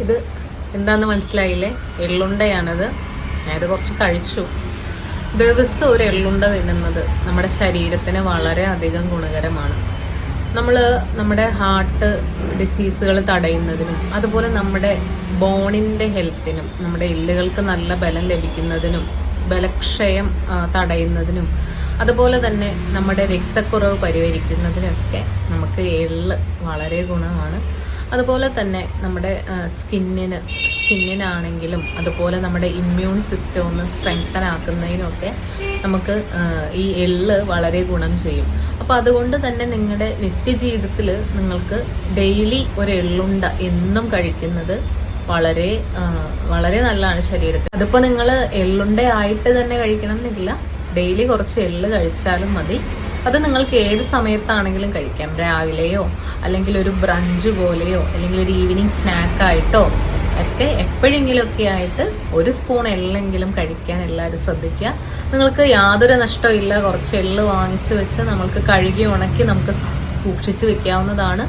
ഇത് എന്താന്ന് മനസ്സിലായില്ലേ? എള്ളുണ്ടയാണിത്. ഞാനിത് കുറച്ച് കഴിച്ചു. ദിവസം ഒരു എള്ളുണ്ട തിന്നുന്നത് നമ്മുടെ ശരീരത്തിന് വളരെ അധികം ഗുണകരമാണ്. നമ്മുടെ ഹാർട്ട് ഡിസീസുകൾ തടയുന്നതിനും അതുപോലെ നമ്മുടെ ബോണിൻ്റെ ഹെൽത്തിനും നമ്മുടെ എല്ലുകൾക്ക് നല്ല ബലം ലഭിക്കുന്നതിനും ബലക്ഷയം തടയുന്നതിനും അതുപോലെ തന്നെ നമ്മുടെ രക്തക്കുറവ് പരിഹരിക്കുന്നതിനൊക്കെ നമുക്ക് എള്ള് വളരെ ഗുണമാണ്. അതുപോലെ തന്നെ നമ്മുടെ സ്കിന്നിനാണെങ്കിലും അതുപോലെ നമ്മുടെ ഇമ്മ്യൂൺ സിസ്റ്റം ഒന്ന് സ്ട്രെങ്തൻ ആക്കുന്നതിനൊക്കെ നമുക്ക് ഈ എള്ള് വളരെ ഗുണം ചെയ്യും. അപ്പോൾ അതുകൊണ്ട് തന്നെ നിങ്ങളുടെ നിത്യജീവിതത്തിൽ നിങ്ങൾക്ക് ഡെയിലി ഒരു എള്ളുണ്ട എന്നും കഴിക്കുന്നത് വളരെ വളരെ നല്ലതാണ് ശരീരത്തിന്. അതിപ്പോൾ നിങ്ങൾ എള്ളുണ്ടയായിട്ട് തന്നെ കഴിക്കണം എന്നില്ല, ഡെയിലി കുറച്ച് എള്ള് കഴിച്ചാലും മതി. അത് നിങ്ങൾക്ക് ഏത് സമയത്താണെങ്കിലും കഴിക്കാം. രാവിലെയോ അല്ലെങ്കിൽ ഒരു ബ്രഞ്ച് പോലെയോ അല്ലെങ്കിൽ ഒരു ഈവനിങ് സ്നാക്കായിട്ടോ ഒക്കെ എപ്പോഴെങ്കിലുമൊക്കെ ആയിട്ട് ഒരു സ്പൂൺ എള്ളെങ്കിലും കഴിക്കാൻ എല്ലാവരും ശ്രദ്ധിക്കുക. നിങ്ങൾക്ക് യാതൊരു നഷ്ടവും ഇല്ല. കുറച്ച് എള്ള് വാങ്ങിച്ച് വെച്ച് നമ്മൾക്ക് കഴുകി ഉണക്കി നമുക്ക് സൂക്ഷിച്ച് വെക്കാവുന്നതാണ്.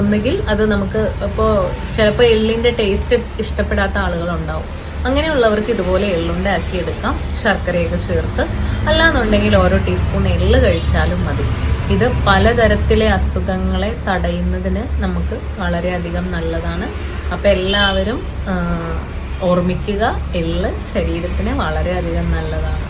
ഒന്നുകിൽ അത് നമുക്ക് ഇപ്പോൾ ചിലപ്പോൾ എള്ളിൻ്റെ ടേസ്റ്റ് ഇഷ്ടപ്പെടാത്ത ആളുകളുണ്ടാവും. അങ്ങനെയുള്ളവർക്ക് ഇതുപോലെ എള്ളുണ്ട ആക്കി എടുക്കാം, ശർക്കരയൊക്കെ ചേർത്ത്. അല്ലാന്നുണ്ടെങ്കിൽ ഓരോ ടീസ്പൂൺ എള്ള് കഴിച്ചാലും മതി. ഇത് പലതരത്തിലെ അസുഖങ്ങളെ തടയുന്നതിന് നമുക്ക് വളരെയധികം നല്ലതാണ്. അപ്പം എല്ലാവരും ഓർമ്മിക്കുക, എള്ള് ശരീരത്തിന് വളരെയധികം നല്ലതാണ്.